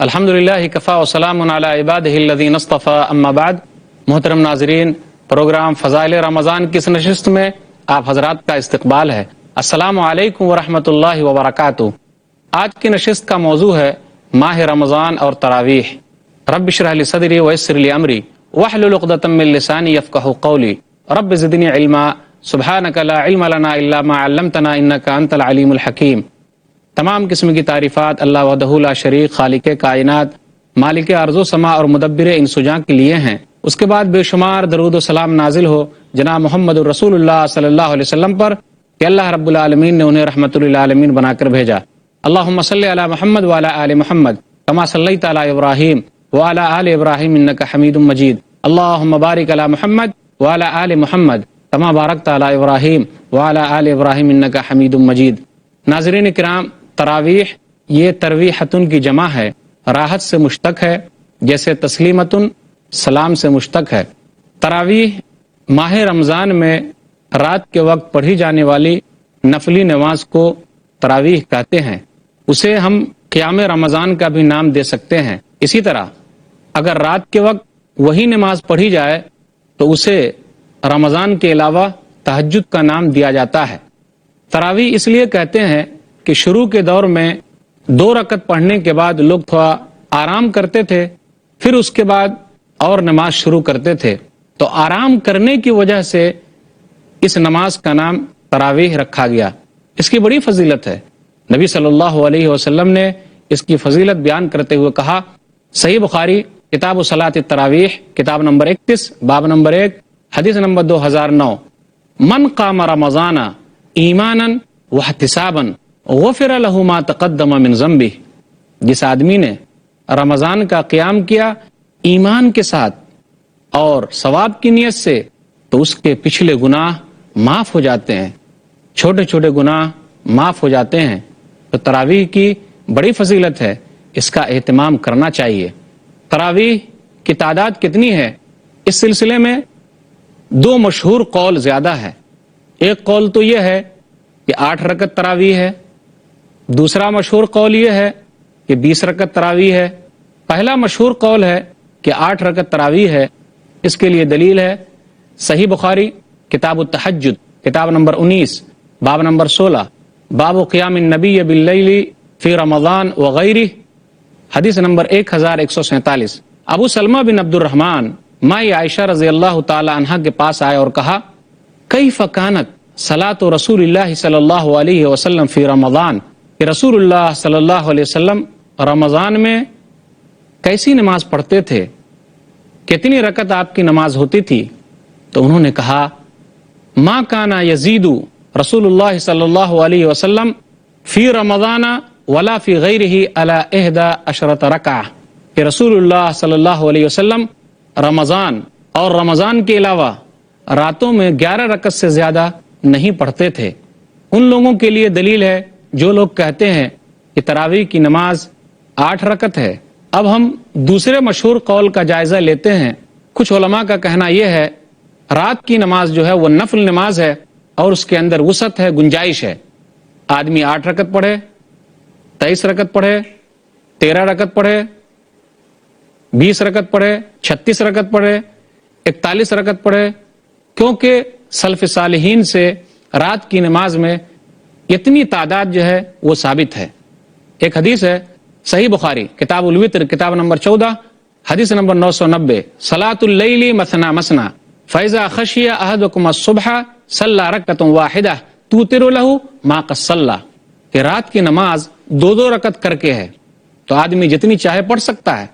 الحمدللہ کفا وسلام علی عبادہ الذین اصطفیٰ اما بعد۔ محترم ناظرین، پروگرام فضائل رمضان کی اس نشست میں آپ حضرات کا استقبال ہے۔ السلام علیکم ورحمۃ اللہ وبرکاتہ۔ آج کی نشست کا موضوع ہے ماہ رمضان اور تراویح۔ رب اشرح لی صدری ویسر لی امری واحلل عقدۃ من لسانی یفقہوا قولی رب زدنی علما سبحانک لا علم لنا الا ما علمتنا انک انت العلیم الحکیم۔ تمام قسم کی تعریفات اللہ وحدہ لا شریک، خالق کائنات، مالک ارض و سما اور مدبر ان سجاں کے لیے ہیں۔ اس کے بعد بے شمار درود و سلام نازل ہو جناب محمد الرسول اللہ صلی اللہ علیہ وسلم پر کہ اللہ رب العالمین نے انہیں رحمت للعالمین بنا کر بھیجا۔ اللہم صلی علی محمد وعلی آل محمد کما صلیت علی ابراہیم وعلی آل ابراہیم انک حمید مجید۔ اللہم بارک علی محمد وعلی آل محمد کما بارکت علی ابراہیم وعلی آل ابراہیم انک حمید مجید۔ ناظرین کرام، تراویح یہ ترویحتن کی جمع ہے، راحت سے مشتق ہے، جیسے تسلیمتن سلام سے مشتق ہے۔ تراویح ماہ رمضان میں رات کے وقت پڑھی جانے والی نفلی نماز کو تراویح کہتے ہیں۔ اسے ہم قیام رمضان کا بھی نام دے سکتے ہیں۔ اسی طرح اگر رات کے وقت وہی نماز پڑھی جائے تو اسے رمضان کے علاوہ تہجد کا نام دیا جاتا ہے۔ تراویح اس لیے کہتے ہیں کہ شروع کے دور میں 2 رکعت پڑھنے کے بعد لوگ تھوڑا آرام کرتے تھے، پھر اس کے بعد اور نماز شروع کرتے تھے، تو آرام کرنے کی وجہ سے اس نماز کا نام تراویح رکھا گیا۔ اس کی بڑی فضیلت ہے۔ نبی صلی اللہ علیہ وسلم نے اس کی فضیلت بیان کرتے ہوئے کہا، صحیح بخاری کتاب صلاۃ التراویح کتاب نمبر 31 باب نمبر 1 حدیث نمبر 2009، من قام رمضان ایمانا واحتسابا غفر له ما تقدم من ذنبہ۔ جس آدمی نے رمضان کا قیام کیا ایمان کے ساتھ اور ثواب کی نیت سے تو اس کے پچھلے گناہ معاف ہو جاتے ہیں، چھوٹے چھوٹے گناہ معاف ہو جاتے ہیں۔ تو تراویح کی بڑی فضیلت ہے، اس کا اہتمام کرنا چاہیے۔ تراویح کی تعداد کتنی ہے؟ اس سلسلے میں 2 مشہور قول زیادہ ہے۔ ایک قول تو یہ ہے کہ 8 رکعت تراویح ہے، دوسرا مشہور قول یہ ہے کہ 20 رکعت تراویح ہے۔ پہلا مشہور قول ہے کہ 8 رکعت تراویح ہے۔ اس کے لیے دلیل ہے صحیح بخاری کتاب التہجد کتاب نمبر 19 باب نمبر 16 باب قیام النبی باللیل فی رمضان وغیرہ حدیث نمبر 1147۔ ابو سلمہ بن عبد الرحمن مائی عائشہ رضی اللہ تعالی عنہا کے پاس آئے اور کہا، کیف کانت صلاۃ رسول اللہ صلی اللہ علیہ وسلم فی رمضان، کہ رسول اللہ صلی اللہ علیہ وسلم رمضان میں کیسی نماز پڑھتے تھے، کتنی رکعت آپ کی نماز ہوتی تھی؟ تو انہوں نے کہا، ما کانا یزید رسول اللہ صلی اللہ علیہ وسلم فی رمضان ولا فی غیرہ علی 11 رکعہ، کہ رسول اللہ صلی اللہ علیہ وسلم رمضان اور رمضان کے علاوہ راتوں میں 11 رکعت سے زیادہ نہیں پڑھتے تھے۔ ان لوگوں کے لیے دلیل ہے جو لوگ کہتے ہیں کہ تراویح کی نماز 8 رکعت ہے۔ اب ہم دوسرے مشہور قول کا جائزہ لیتے ہیں۔ کچھ علماء کا کہنا یہ ہے رات کی نماز جو ہے وہ نفل نماز ہے اور اس کے اندر وسعت ہے، گنجائش ہے۔ آدمی 8 رکعت پڑھے، 23 رکعت پڑھے، 13 رکعت پڑھے، 20 رکعت پڑھے، 36 رکعت پڑھے، 41 رکعت پڑھے، کیونکہ سلف صالحین سے رات کی نماز میں اتنی تعداد جو ہے وہ ثابت ہے۔ ایک حدیث ہے صحیح بخاری کتاب الوتر کتاب نمبر 14 حدیث نمبر 990، صلاۃ اللیل مثنی مثنی فاذا خشی احدکم الصبح صلی رکعۃ واحدہ توتر له ما قد صلی، کہ رات کی نماز 2 رکعت کر کے ہے تو آدمی جتنی چاہے پڑھ سکتا ہے۔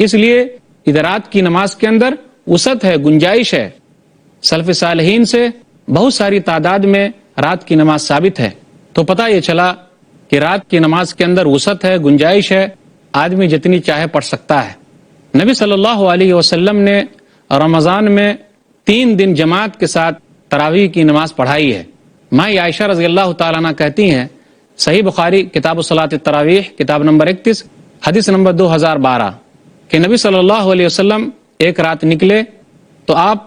اس لیے ادھر رات کی نماز کے اندر وسعت ہے، گنجائش ہے۔ سلف صالحین سے بہت ساری تعداد میں رات کی نماز ثابت ہے، تو پتہ یہ چلا کہ رات کی نماز کے اندر وسعت ہے، گنجائش ہے، آدمی جتنی چاہے پڑھ سکتا ہے۔ نبی صلی اللہ علیہ وسلم نے رمضان میں 3 دن جماعت کے ساتھ تراویح کی نماز پڑھائی ہے۔ مائی عائشہ رضی اللہ تعالیٰ عنہ کہتی ہیں صحیح بخاری کتاب صلاۃ التراویح کتاب نمبر 31 حدیث نمبر 2012 کہ نبی صلی اللہ علیہ وسلم ایک رات نکلے تو آپ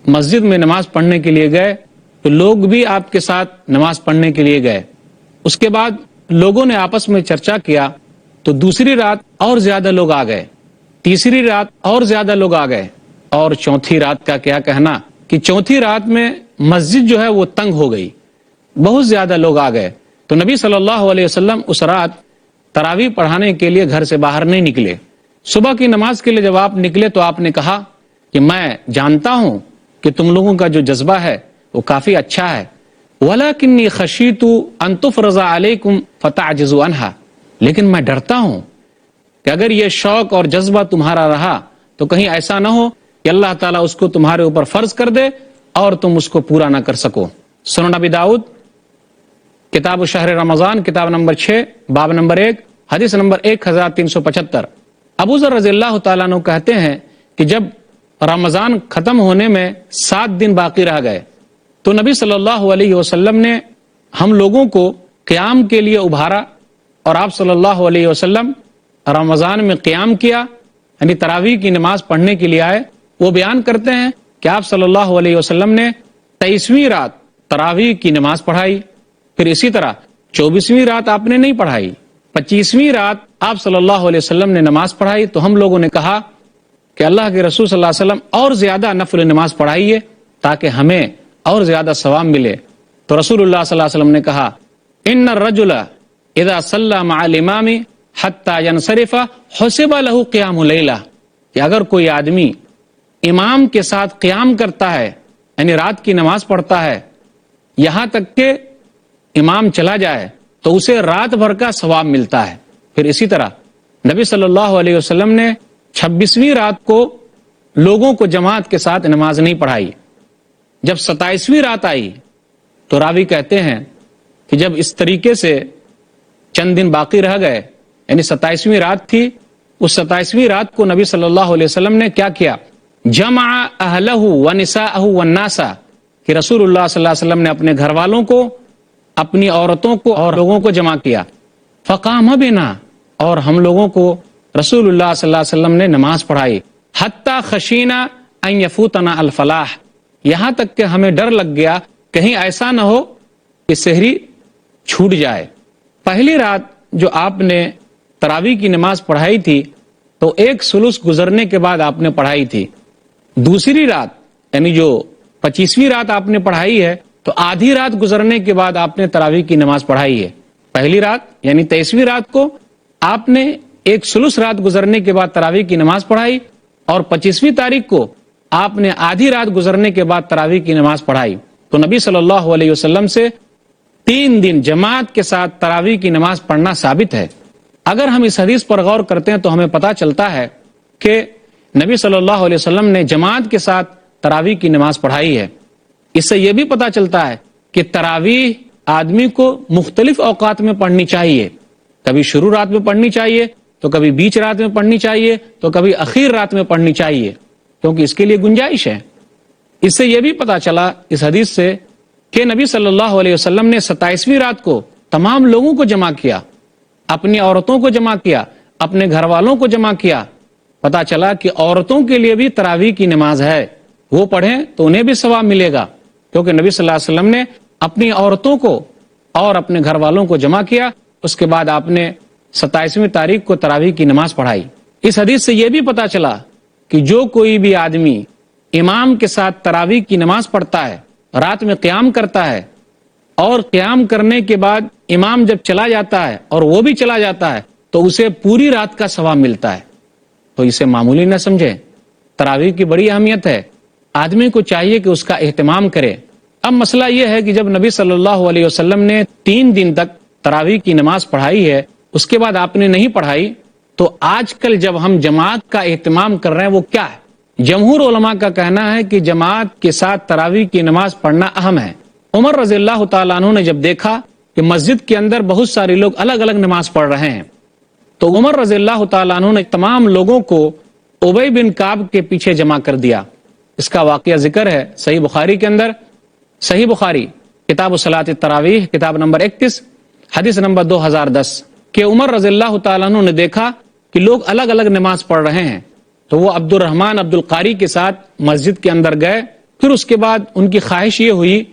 مسجد میں نماز پڑھنے کے لیے گئے تو لوگ بھی آپ کے ساتھ نماز پڑھنے کے لیے گئے۔ اس کے بعد لوگوں نے آپس میں چرچا کیا تو دوسری رات اور زیادہ لوگ آ گئے، تیسری رات اور زیادہ لوگ آ گئے، اور چوتھی رات کا کیا کہنا کہ چوتھی رات میں مسجد جو ہے وہ تنگ ہو گئی، بہت زیادہ لوگ آ گئے۔ تو نبی صلی اللہ علیہ وسلم اس رات تراویح پڑھانے کے لیے گھر سے باہر نہیں نکلے۔ صبح کی نماز کے لیے جب آپ نکلے تو آپ نے کہا کہ میں جانتا ہوں کہ تم لوگوں کا جو جذبہ ہے وہ کافی اچھا ہے، وَلَكِنِّي خَشِيتُ أَن تُفْرَضَ عَلَيْكُمْ فَتَعْجِزُوا عَنْهَا، لیکن میں ڈرتا ہوں کہ اگر یہ شوق اور جذبہ تمہارا رہا تو کہیں ایسا نہ ہو کہ اللہ تعالیٰ اس کو تمہارے اوپر فرض کر دے اور تم اس کو پورا نہ کر سکو۔ سنن ابی داؤد کتاب شہر رمضان کتاب نمبر 6 باب نمبر 1 حدیث نمبر 1375۔ ابو ذر رضی اللہ تعالیٰ عنہ کہتے ہیں کہ جب رمضان ختم ہونے میں 7 دن باقی رہ گئے تو نبی صلی اللہ علیہ وسلم نے ہم لوگوں کو قیام کے لیے ابھارا، اور آپ صلی اللہ علیہ وسلم رمضان میں قیام کیا، یعنی تراویح کی نماز پڑھنے کے لیے آئے۔ وہ بیان کرتے ہیں کہ آپ صلی اللہ علیہ وسلم نے 23ویں رات تراویح کی نماز پڑھائی، پھر اسی طرح 24ویں رات آپ نے نہیں پڑھائی، 25ویں رات آپ صلی اللہ علیہ وسلم نے نماز پڑھائی۔ تو ہم لوگوں نے کہا کہ اللہ کے رسول صلی اللہ علیہ وسلم اور زیادہ نفل نماز پڑھائیے تاکہ ہمیں اور زیادہ ثواب ملے۔ تو رسول اللہ صلی اللہ علیہ وسلم نے کہا ان الرجل اذا صلى مع الامام حتى ينصرف حسب له قیام لیلہ، کہ اگر کوئی آدمی امام کے ساتھ قیام کرتا ہے، یعنی رات کی نماز پڑھتا ہے یہاں تک کہ امام چلا جائے تو اسے رات بھر کا ثواب ملتا ہے۔ پھر اسی طرح نبی صلی اللہ علیہ وسلم نے 26ویں رات کو لوگوں کو جماعت کے ساتھ نماز نہیں پڑھائی۔ جب 27ویں رات آئی تو راوی کہتے ہیں کہ جب اس طریقے سے چند دن باقی رہ گئے، یعنی 27ویں رات تھی، اس 27ویں رات کو نبی صلی اللہ علیہ وسلم نے کیا کیا، جمع اہلہ ونساءہ والناس، کہ رسول اللہ صلی اللہ علیہ وسلم نے اپنے گھر والوں کو، اپنی عورتوں کو اور لوگوں کو جمع کیا، فقام بنا، اور ہم لوگوں کو رسول اللہ صلی اللہ علیہ وسلم نے نماز پڑھائی، حتی خشینا ان یفوتنا الفلاح، یہاں تک کہ ہمیں ڈر لگ گیا کہیں ایسا نہ ہو کہ سحری چھوٹ جائے۔ پہلی رات جو آپ نے تراویح کی نماز پڑھائی تھی تو 1 ثلث گزرنے کے بعد آپ نے پڑھائی تھی۔ دوسری رات یعنی جو 25ویں رات آپ نے پڑھائی ہے تو آدھی رات گزرنے کے بعد آپ نے تراویح کی نماز پڑھائی ہے۔ پہلی رات یعنی 23ویں رات کو آپ نے 1 ثلث رات گزرنے کے بعد تراویح کی نماز پڑھائی، اور 25ویں تاریخ کو آپ نے آدھی رات گزرنے کے بعد تراویح کی نماز پڑھائی۔ تو نبی صلی اللہ علیہ وسلم سے 3 دن جماعت کے ساتھ تراویح کی نماز پڑھنا ثابت ہے۔ اگر ہم اس حدیث پر غور کرتے ہیں تو ہمیں پتہ چلتا ہے کہ نبی صلی اللہ علیہ وسلم نے جماعت کے ساتھ تراویح کی نماز پڑھائی ہے۔ اس سے یہ بھی پتہ چلتا ہے کہ تراویح آدمی کو مختلف اوقات میں پڑھنی چاہیے، کبھی شروع رات میں پڑھنی چاہیے، تو کبھی بیچ رات میں پڑھنی چاہیے، تو کبھی اخیر رات میں پڑھنی چاہیے، کیونکہ اس کے لیے گنجائش ہے۔ اس سے یہ بھی پتہ چلا اس حدیث سے کہ نبی صلی اللہ علیہ وسلم نے 27ویں رات کو تمام لوگوں کو جمع کیا، اپنی عورتوں کو جمع کیا، اپنے گھر والوں کو جمع کیا۔ پتہ چلا کہ عورتوں کے لیے بھی تراویح کی نماز ہے، وہ پڑھیں تو انہیں بھی ثواب ملے گا، کیونکہ نبی صلی اللہ علیہ وسلم نے اپنی عورتوں کو اور اپنے گھر والوں کو جمع کیا، اس کے بعد آپ نے 27ویں تاریخ کو تراویح کی نماز پڑھائی۔ اس حدیث سے یہ بھی پتہ چلا کہ جو کوئی بھی آدمی امام کے ساتھ تراویح کی نماز پڑھتا ہے، رات میں قیام کرتا ہے، اور قیام کرنے کے بعد امام جب چلا جاتا ہے اور وہ بھی چلا جاتا ہے تو اسے پوری رات کا ثواب ملتا ہے۔ تو اسے معمولی نہ سمجھے، تراویح کی بڑی اہمیت ہے، آدمی کو چاہیے کہ اس کا اہتمام کرے۔ اب مسئلہ یہ ہے کہ جب نبی صلی اللہ علیہ وسلم نے 3 دن تک تراویح کی نماز پڑھائی ہے، اس کے بعد آپ نے نہیں پڑھائی، تو آج کل جب ہم جماعت کا اہتمام کر رہے ہیں وہ کیا ہے؟ جمہور علماء کا کہنا ہے کہ جماعت کے ساتھ تراویح کی نماز پڑھنا اہم ہے۔ عمر رضی اللہ تعالیٰ عنہ نے جب دیکھا کہ مسجد کے اندر بہت سارے لوگ الگ الگ نماز پڑھ رہے ہیں تو عمر رضی اللہ تعالیٰ عنہ نے تمام لوگوں کو ابی بن کعب کے پیچھے جمع کر دیا۔ اس کا واقعہ ذکر ہے صحیح بخاری کے اندر، صحیح بخاری کتاب صلاۃ التراویح کتاب نمبر 31 حدیث نمبر 2010 کہ عمر رضی اللہ تعالیٰ عنہ نے دیکھا کہ لوگ الگ الگ نماز پڑھ رہے ہیں تو وہ عبد الرحمن عبد القاری کے ساتھ مسجد کے اندر گئے۔ پھر اس کے بعد ان کی خواہش یہ ہوئی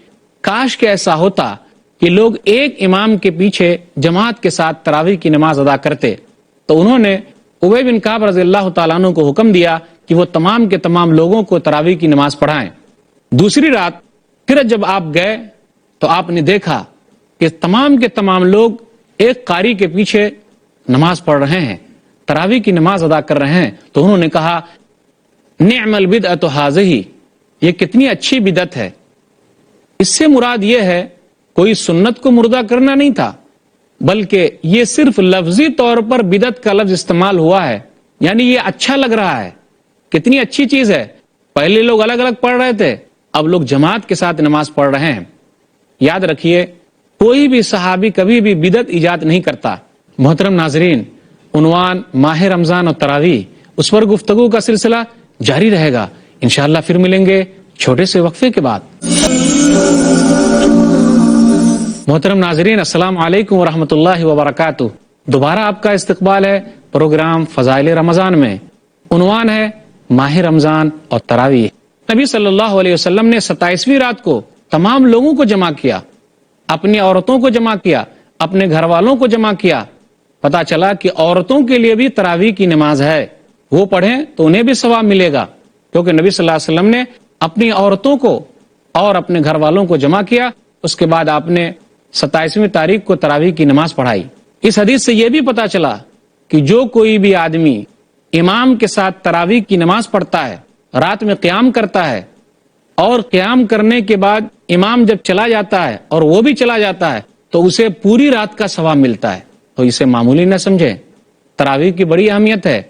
کاش کہ ایسا ہوتا کہ لوگ ایک امام کے پیچھے جماعت کے ساتھ تراویح کی نماز ادا کرتے، تو انہوں نے ابی بن کعب رضی اللہ تعالیٰ عنہ کو حکم دیا کہ وہ تمام کے تمام لوگوں کو تراویح کی نماز پڑھائیں۔ دوسری رات پھر جب آپ گئے تو آپ نے دیکھا کہ تمام کے تمام لوگ ایک قاری کے پیچھے نماز پڑھ رہے ہیں، تراویح کی نماز ادا کر رہے ہیں، تو انہوں نے کہا نعم البدعۃ ھذہ، یہ کتنی اچھی بدعت ہے۔ اس سے مراد یہ ہے کوئی سنت کو مردہ کرنا نہیں تھا، بلکہ یہ صرف لفظی طور پر بدعت کا لفظ استعمال ہوا ہے، یعنی یہ اچھا لگ رہا ہے، کتنی اچھی چیز ہے۔ پہلے لوگ الگ الگ پڑھ رہے تھے، اب لوگ جماعت کے ساتھ نماز پڑھ رہے ہیں۔ یاد رکھیے کوئی بھی صحابی کبھی بھی بدعت ایجاد نہیں کرتا۔ محترم ناظرین، عنوان ماہ رمضان اور تراویح، اس پر گفتگو کا سلسلہ جاری رہے گا، انشاءاللہ پھر ملیں گے چھوٹے سے وقفے کے بعد۔ محترم ناظرین، السلام علیکم ورحمۃ اللہ وبرکاتہ۔ دوبارہ آپ کا استقبال ہے پروگرام فضائل رمضان میں۔ عنوان ہے ماہ رمضان اور تراویح۔ نبی صلی اللہ علیہ وسلم نے 27ویں رات کو تمام لوگوں کو جمع کیا، اپنی عورتوں کو جمع کیا، اپنے گھر والوں کو جمع کیا۔ پتا چلا کہ عورتوں کے لیے بھی تراویح کی نماز ہے، وہ پڑھیں تو انہیں بھی ثواب ملے گا، کیونکہ نبی صلی اللہ علیہ وسلم نے اپنی عورتوں کو اور اپنے گھر والوں کو جمع کیا، اس کے بعد آپ نے 27ویں تاریخ کو تراویح کی نماز پڑھائی۔ اس حدیث سے یہ بھی پتا چلا کہ جو کوئی بھی آدمی امام کے ساتھ تراویح کی نماز پڑھتا ہے، رات میں قیام کرتا ہے، اور قیام کرنے کے بعد امام جب چلا جاتا ہے اور وہ بھی چلا جاتا ہے تو اسے پوری رات کا ثواب ملتا ہے، تو اسے معمولی نہ سمجھے۔ تراویح کی بڑی اہمیت ہے،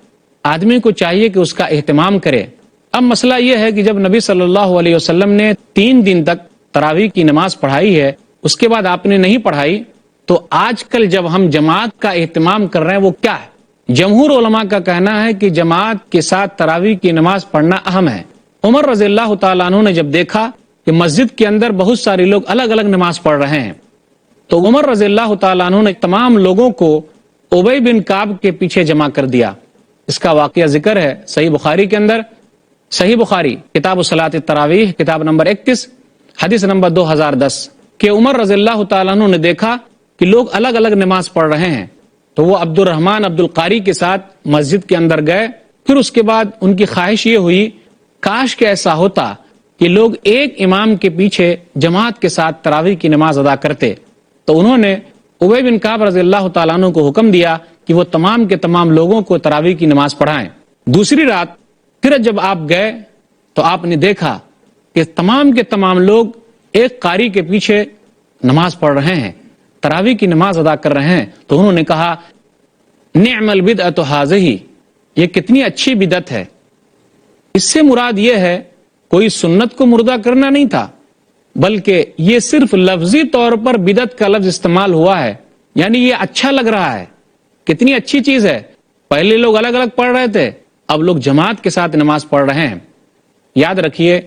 آدمی کو چاہیے کہ اس کا اہتمام کرے۔ اب مسئلہ یہ ہے کہ جب نبی صلی اللہ علیہ وسلم نے 3 دن تک تراویح کی نماز پڑھائی ہے، اس کے بعد آپ نے نہیں پڑھائی، تو آج کل جب ہم جماعت کا اہتمام کر رہے ہیں وہ کیا ہے؟ جمہور علماء کا کہنا ہے کہ جماعت کے ساتھ تراویح کی نماز پڑھنا اہم ہے۔ عمر رضی اللہ تعالیٰ عنہ نے جب دیکھا کہ مسجد کے اندر بہت سارے لوگ الگ الگ نماز پڑھ رہے ہیں، تو عمر رضی اللہ تعالیٰ عنہ نے تمام لوگوں کو ابی بن کعب کے پیچھے جمع کر دیا۔ اس کا واقعہ ذکر ہے صحیح بخاری کے اندر، صحیح بخاری کتاب صلاۃ التراویح کتاب نمبر 31 حدیث نمبر 2010، کہ عمر رضی اللہ تعالیٰ عنہ نے دیکھا کہ لوگ الگ الگ نماز پڑھ رہے ہیں، تو وہ عبد الرحمن عبد القاری کے ساتھ مسجد کے اندر گئے۔ پھر اس کے بعد ان کی خواہش یہ ہوئی کاش کہ ایسا ہوتا کہ لوگ ایک امام کے پیچھے جماعت کے ساتھ تراویح کی نماز ادا کرتے، تو انہوں نے ابی بن کعب رضی اللہ تعالیٰ عنہ کو حکم دیا کہ وہ تمام کے تمام لوگوں کو تراویح کی نماز پڑھائیں۔ دوسری رات پھر جب آپ گئے تو آپ نے دیکھا کہ تمام کے تمام لوگ ایک قاری کے پیچھے نماز پڑھ رہے ہیں، تراویح کی نماز ادا کر رہے ہیں، تو انہوں نے کہا نعم البدعۃ ھذہ، یہ کتنی اچھی بدعت ہے۔ اس سے مراد یہ ہے کوئی سنت کو مردہ کرنا نہیں تھا، بلکہ یہ صرف لفظی طور پر بدعت کا لفظ استعمال ہوا ہے، یعنی یہ اچھا لگ رہا ہے، کتنی اچھی چیز ہے۔ پہلے لوگ الگ الگ پڑھ رہے تھے، اب لوگ جماعت کے ساتھ نماز پڑھ رہے ہیں۔ یاد رکھیے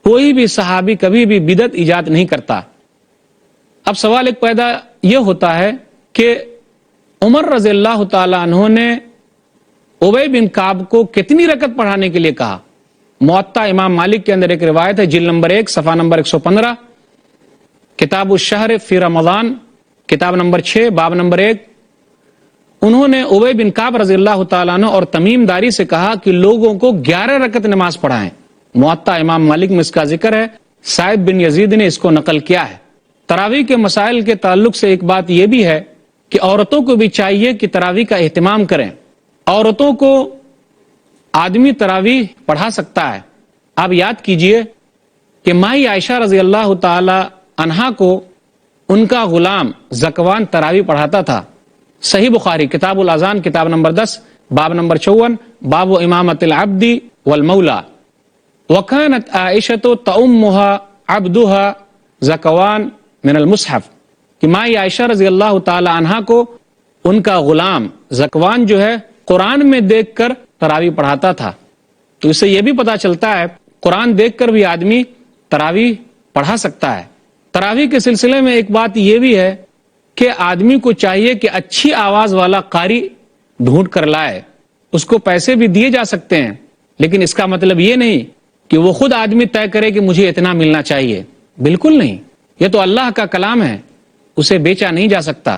کوئی بھی صحابی کبھی بھی بدعت ایجاد نہیں کرتا۔ اب سوال ایک پیدا یہ ہوتا ہے کہ عمر رضی اللہ تعالی عنہ نے ابی بن کعب کو کتنی رکعت پڑھانے کے لیے کہا؟ موطا امام مالک کے اندر ایک روایت ہے، جلد نمبر 1 صفحہ نمبر 115، کتاب الشہر فی رمضان کتاب نمبر 6 باب نمبر 1۔ انہوں نے ابی بن کعب رضی اللہ تعالیٰ عنہ اور تمیم داری سے کہا کہ لوگوں کو 11 رکعت نماز پڑھائیں۔ موطا امام مالک میں اس کا ذکر ہے، سعید بن یزید نے اس کو نقل کیا ہے۔ تراویح کے مسائل کے تعلق سے ایک بات یہ بھی ہے کہ عورتوں کو بھی چاہیے کہ تراویح کا اہتمام کریں۔ عورتوں کو آدمی تراویح پڑھا سکتا ہے۔ آپ یاد کیجئے کہ مائی عائشہ رضی اللہ تعالی عنہا کو ان کا غلام زکوان تراویح پڑھاتا تھا۔ صحیح بخاری کتاب الاذان کتاب نمبر 10 باب نمبر 54 باب امامت العبد والمولا، وكانت عائشة تؤمها عبدها زکوان من المصحف، کہ مائی عائشہ رضی اللہ تعالی عنہا کو ان کا غلام زکوان جو ہے قرآن میں دیکھ کر تراویح پڑھاتا تھا۔ تو اس سے یہ بھی پتا چلتا ہے قرآن دیکھ کر بھی آدمی تراویح پڑھا سکتا ہے۔ تراویح کے سلسلے میں ایک بات یہ بھی ہے کہ آدمی کو چاہیے کہ اچھی آواز والا قاری ڈھونڈ کر لائے۔ اس کو پیسے بھی دیے جا سکتے ہیں، لیکن اس کا مطلب یہ نہیں کہ وہ خود آدمی طے کرے کہ مجھے اتنا ملنا چاہیے، بالکل نہیں۔ یہ تو اللہ کا کلام ہے، اسے بیچا نہیں جا سکتا،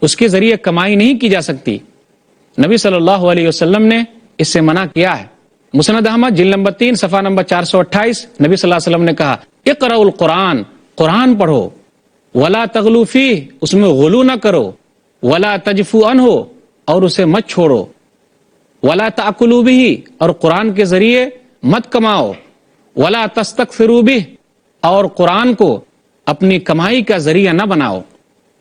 اس کے ذریعے کمائی نہیں کی جا سکتی۔ نبی صلی اللہ علیہ وسلم نے اس سے منع کیا ہے۔ مسند احمد جلد نمبر 3 صفحہ نمبر 428، نبی صلی اللہ علیہ وسلم نے کہا اقرأوا القرآن، قرآن پڑھو، ولا تغلو فیہ، اس میں غلو نہ کرو، ولا تجفوا عنہ، اور اسے مت چھوڑو، ولا تأکلوا بہ، اور قرآن کے ذریعے مت کماؤ، ولا تستکثروا بہ، اور قرآن کو اپنی کمائی کا ذریعہ نہ بناؤ۔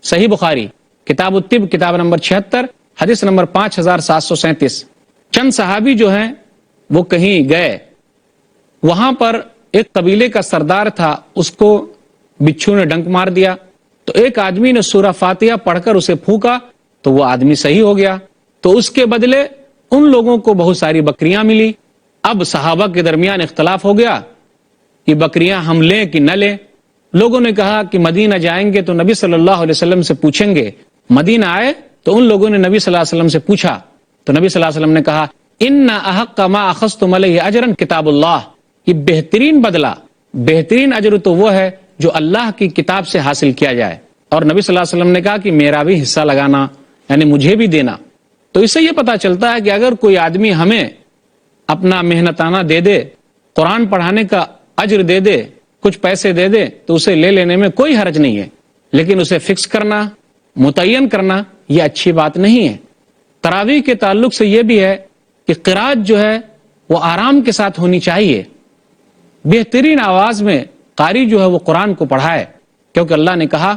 صحیح بخاری کتاب الطب کتاب نمبر 76 حدیث نمبر 5737۔ چند صحابی جو ہیں وہ کہیں گئے، وہاں پر ایک قبیلے کا سردار تھا، اس کو بچھو نے ڈنک مار دیا، تو ایک آدمی نے سورہ فاتحہ پڑھ کر اسے پھونکا تو وہ آدمی صحیح ہو گیا، تو اس کے بدلے ان لوگوں کو بہت ساری بکریاں ملی۔ اب صحابہ کے درمیان اختلاف ہو گیا کہ بکریاں ہم لیں کہ نہ لیں۔ لوگوں نے کہا کہ مدینہ جائیں گے تو نبی صلی اللہ علیہ وسلم سے پوچھیں گے۔ مدینہ آئے تو ان لوگوں نے نبی صلی اللہ علیہ وسلم سے پوچھا تو نبی صلی اللہ علیہ وسلم نے کہا ان احق ما اخذتم علیہ اجرا کتاب اللہ، یہ بہترین بدلہ، بہترین اجر تو وہ ہے جو اللہ کی کتاب سے حاصل کیا جائے۔ اور نبی صلی اللہ علیہ وسلم نے کہا کہ میرا بھی حصہ لگانا، یعنی مجھے بھی دینا۔ تو اس سے یہ پتہ چلتا ہے کہ اگر کوئی آدمی ہمیں اپنا محنتانہ دے دے، قرآن پڑھانے کا اجر دے دے، کچھ پیسے دے دے، تو اسے لے لینے میں کوئی حرج نہیں ہے، لیکن اسے فکس کرنا، متعین کرنا، یہ اچھی بات نہیں ہے۔ تراویح کے تعلق سے یہ بھی ہے کہ قرات جو ہے وہ آرام کے ساتھ ہونی چاہیے، بہترین آواز میں قاری جو ہے وہ قرآن کو پڑھائے، کیونکہ اللہ نے کہا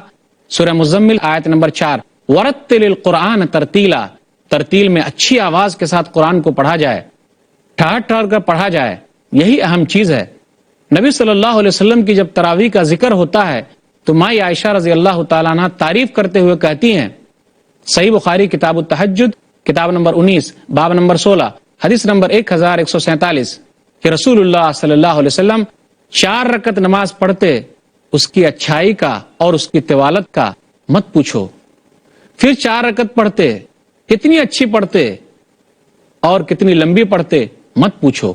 سورہ مزمل آیت نمبر 4 ورتل القرآن ترتیلا، ترتیل میں اچھی آواز کے ساتھ قرآن کو پڑھا جائے، ٹھہر ٹھہر کر پڑھا جائے، یہی اہم چیز ہے۔ نبی صلی اللہ علیہ وسلم کی جب تراویح کا ذکر ہوتا ہے تو مائی عائشہ رضی اللہ تعالیٰ عنہ تعریف کرتے ہوئے کہتی ہیں، صحیح بخاری کتاب التہجد کتاب نمبر 19 باب نمبر 16 حدیث نمبر 1147 کہ رسول اللہ صلی اللہ علیہ وسلم 4 رکعت نماز پڑھتے، اس کی اچھائی کا اور اس کی طوالت کا مت پوچھو۔ پھر 4 رکعت پڑھتے، کتنی اچھی پڑھتے اور کتنی لمبی پڑھتے مت پوچھو۔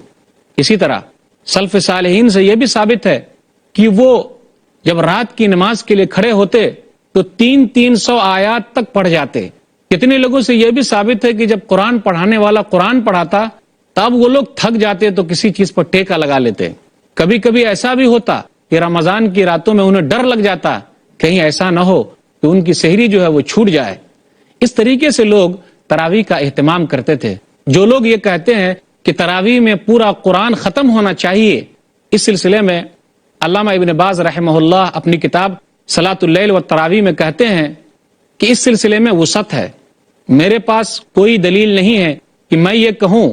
اسی طرح سلف صالحین سے یہ بھی ثابت ہے کہ وہ جب رات کی نماز کے لیے کھڑے ہوتے تو 300 آیات تک پڑھ جاتے۔ کتنے لوگوں سے یہ بھی ثابت ہے کہ جب قرآن پڑھانے والا قرآن پڑھاتا تب وہ لوگ تھک جاتے تو کسی چیز پر ٹیکا لگا لیتے۔ کبھی کبھی ایسا بھی ہوتا کہ رمضان کی راتوں میں انہیں ڈر لگ جاتا کہیں ایسا نہ ہو کہ ان کی سحری جو ہے وہ چھوٹ جائے۔ اس طریقے سے لوگ تراویح کا اہتمام کرتے تھے۔ جو لوگ یہ کہتے ہیں کہ تراویح میں پورا قرآن ختم ہونا چاہیے، اس سلسلے میں علامہ ابن باز رحمہ اللہ اپنی کتاب صلاۃ اللیل والتراویح میں کہتے ہیں کہ اس سلسلے میں وسعت ہے، میرے پاس کوئی دلیل نہیں ہے کہ میں یہ کہوں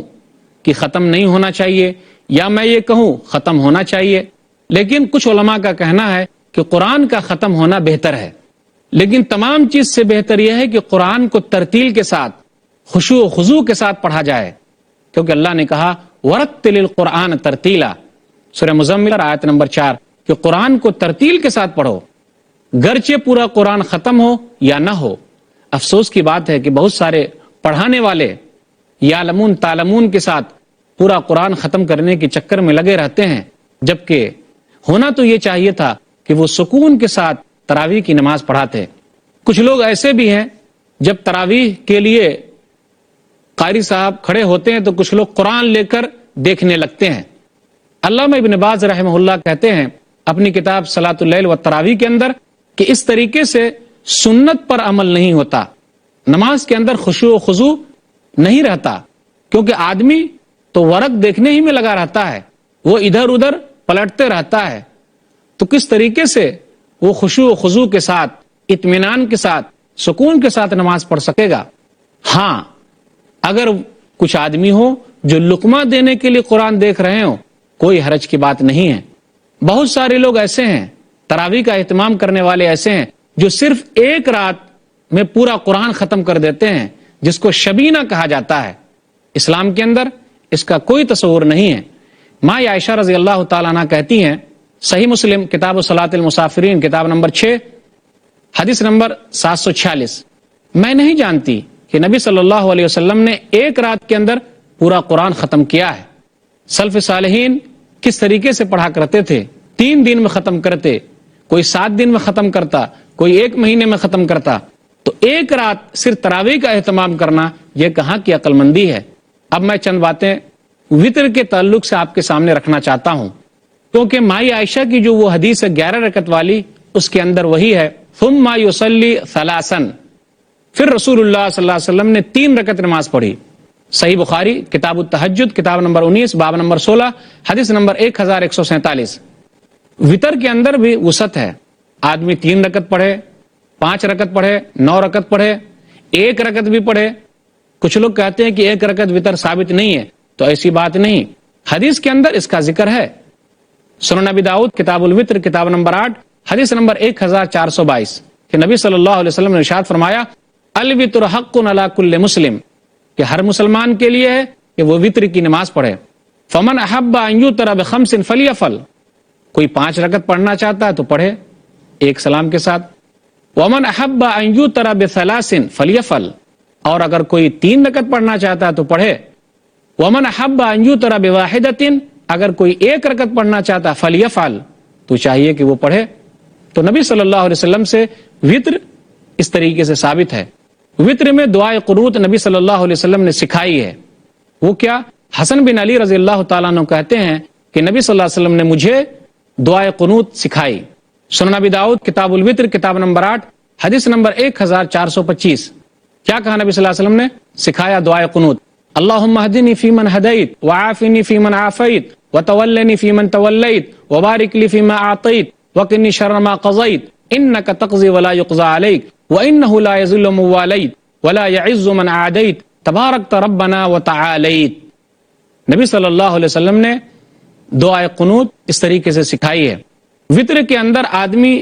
کہ ختم نہیں ہونا چاہیے یا میں یہ کہوں ختم ہونا چاہیے، لیکن کچھ علماء کا کہنا ہے کہ قرآن کا ختم ہونا بہتر ہے، لیکن تمام چیز سے بہتر یہ ہے کہ قرآن کو ترتیل کے ساتھ، خشوع و خضوع کے ساتھ پڑھا جائے، کیونکہ اللہ نے کہا ورتل القرآن ترتیلا، سورہ مزمل آیت نمبر 4 کہ قرآن کو ترتیل کے ساتھ پڑھو، گرچہ پورا قرآن ختم ہو یا نہ ہو۔ افسوس کی بات ہے کہ بہت سارے پڑھانے والے یعلمون تعلمون کے ساتھ پورا قرآن ختم کرنے کے چکر میں لگے رہتے ہیں، جبکہ ہونا تو یہ چاہیے تھا کہ وہ سکون کے ساتھ تراویح کی نماز پڑھاتے۔ کچھ لوگ ایسے بھی ہیں جب تراویح کے لیے قاری صاحب کھڑے ہوتے ہیں تو کچھ لوگ قرآن لے کر دیکھنے لگتے ہیں۔ علامہ ابن باز رحمہ اللہ کہتے ہیں اپنی کتاب صلاۃ اللیل والتراویح کے اندر کہ اس طریقے سے سنت پر عمل نہیں ہوتا، نماز کے اندر خشوع و خضوع نہیں رہتا، کیونکہ آدمی تو ورق دیکھنے ہی میں لگا رہتا ہے، وہ ادھر ادھر پلٹتے رہتا ہے، تو کس طریقے سے وہ خشوع و خضوع کے ساتھ، اطمینان کے ساتھ، سکون کے ساتھ نماز پڑھ سکے گا؟ ہاں، اگر کچھ آدمی ہو جو لقمہ دینے کے لیے قرآن دیکھ رہے ہوں، کوئی حرج کی بات نہیں ہے۔ بہت سارے لوگ ایسے ہیں، تراویح کا اہتمام کرنے والے ایسے ہیں جو صرف ایک رات میں پورا قرآن ختم کر دیتے ہیں، جس کو شبینہ کہا جاتا ہے۔ اسلام کے اندر اس کا کوئی تصور نہیں ہے۔ ماں عائشہ رضی اللہ تعالیٰ عنہ کہتی ہیں، صحیح مسلم کتاب صلاۃ المسافرین کتاب نمبر 6 حدیث نمبر 746، میں نہیں جانتی کہ نبی صلی اللہ علیہ وسلم نے ایک رات کے اندر پورا قرآن ختم کیا ہے۔ سلف صالحین کس طریقے سے پڑھا کرتے تھے، 3 دن میں ختم کرتے، کوئی 7 دن میں ختم کرتا، کوئی 1 مہینے میں ختم کرتا۔ تو ایک رات صرف تراویح کا اہتمام کرنا یہ کہاں کی عقل مندی ہے؟ اب میں چند باتیں وطر کے تعلق سے آپ کے سامنے رکھنا چاہتا ہوں، کیونکہ مائی عائشہ کی جو وہ حدیث ہے 11 رکعت والی، اس کے اندر وہی ہے ثم یصلی ثلاثا، پھر رسول اللہ صلی اللہ علیہ وسلم نے 3 رکعت نماز پڑھی۔ صحیح بخاری کتاب التہجد کتاب نمبر 19 باب نمبر 16 حدیث نمبر 1147۔ وطر کے اندر بھی وسعت ہے، آدمی 3 رکعت پڑھے، 5 رکعت پڑھے، 9 رکعت پڑھے، 1 رکعت بھی پڑھے۔ کچھ لوگ کہتے ہیں کہ 1 رکعت وطر ثابت نہیں ہے، تو ایسی بات نہیں، حدیث کے اندر اس کا ذکر ہے۔ سنن ابی داؤد کتاب الوطر کتاب نمبر 8 حدیث نمبر 1422 کہ نبی صلی اللہ علیہ وسلم نے ارشاد فرمایا الوطر حق علی کل مسلم، کہ ہر مسلمان کے لیے ہے کہ وہ وطر کی نماز پڑھے۔ فمن احب ان یوتر بخمس فلیفعل، کوئی 5 رکعت پڑھنا چاہتا ہے تو پڑھے ایک سلام کے ساتھ۔ ومن احب ان یوتر بثلاث فلیفعل، اور اگر کوئی 3 رکعت پڑھنا چاہتا ہے تو پڑھے۔ ومن احب ان یوتر بواحدۃ، اگر کوئی 1 رکعت پڑھنا چاہتا ہے فلیفعل، تو چاہیے کہ وہ پڑھے۔ تو نبی صلی اللہ علیہ وسلم سے وطر اس طریقے سے ثابت ہے۔ وطر میں دعائے قنوت نبی صلی اللہ علیہ وسلم نے سکھائی ہے۔ وہ کیا؟ حسن بن علی رضی اللہ تعالیٰ عنہ کہتے ہیں کہ نبی صلی اللہ علیہ وسلم نے مجھے دعائے قنوت سکھائی۔ سنن ابی داؤد کتاب الوطر کتاب نمبر 8 حدیث نمبر 1425۔ کیا کہا نبی صلی اللہ علیہ وسلم نے؟ سکھایا دعائے قنوت، اللہم اہدنی فیمن ہدیت وعافنی فیمن عافیت وتولنی فیمن تولیت وبارک لی فیما اعطیت وقنی شر ما قضیت انک تقضی ولا یقضى علیک وانہ لا یذل من والیت ولا یعز من عادیت تبارکت ربنا وتعالیت۔ نبی صلی اللہ علیہ وسلم نے دعائے قنوت اس طریقے سے سکھائی ہے۔ وطر کے اندر آدمی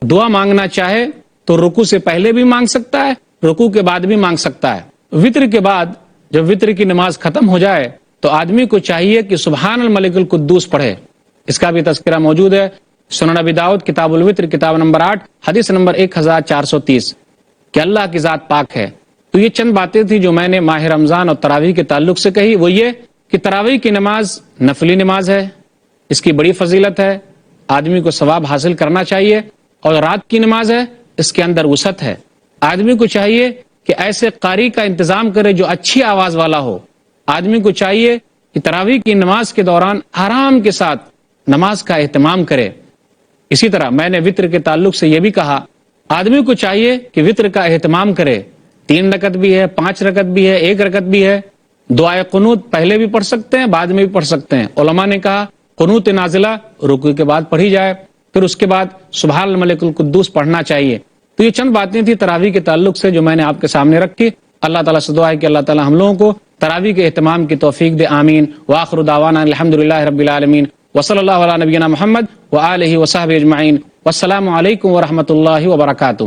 دعا مانگنا چاہے تو رکوع سے پہلے بھی مانگ سکتا ہے، رکوع کے بعد بھی مانگ سکتا ہے۔ وطر کے بعد جب وطر کی نماز ختم ہو جائے تو آدمی کو چاہیے کہ سبحان الملک القدوس پڑھے۔ اس کا بھی تذکرہ موجود ہے سنن ابی داؤد کتاب الوطر کتاب نمبر 8 حدیث نمبر 1430 کہ اللہ کی ذات پاک ہے۔ تو یہ چند باتیں تھیں جو میں نے ماہ رمضان اور تراویح کے تعلق سے کہی۔ وہ یہ کہ تراویح کی نماز نفلی نماز ہے، اس کی بڑی فضیلت ہے، آدمی کو ثواب حاصل کرنا چاہیے۔ اور رات کی نماز ہے، اس کے اندر وسعت ہے، آدمی کو چاہیے کہ ایسے قاری کا انتظام کرے جو اچھی آواز والا ہو۔ آدمی کو چاہیے کہ تراویح کی نماز کے دوران آرام کے ساتھ نماز کا اہتمام کرے۔ اسی طرح میں نے وطر کے تعلق سے یہ بھی کہا آدمی کو چاہیے کہ وطر کا اہتمام کرے، 3 رکعت بھی ہے، 5 رکعت بھی ہے، 1 رکعت بھی ہے۔ دعائے قنوت پہلے بھی پڑھ سکتے ہیں، بعد میں بھی پڑھ سکتے ہیں۔ علماء نے کہا قنوت نازلہ رکوع کے بعد پڑھی جائے، پھر اس کے بعد سبحان الملک القدوس پڑھنا چاہیے۔ تو یہ چند باتیں تھیں تراویح کے تعلق سے جو میں نے آپ کے سامنے رکھی۔ اللہ تعالیٰ سے دعا ہے کہ اللہ تعالیٰ ہم لوگوں کو تراویح کے اہتمام کی توفیق دے، آمین۔ وآخر دعوانا الحمدللہ رب العالمین وصلی اللہ علی نبینا محمد وآلہ وصحبہ اجمعین۔ والسلام علیکم ورحمۃ اللہ وبرکاتہ۔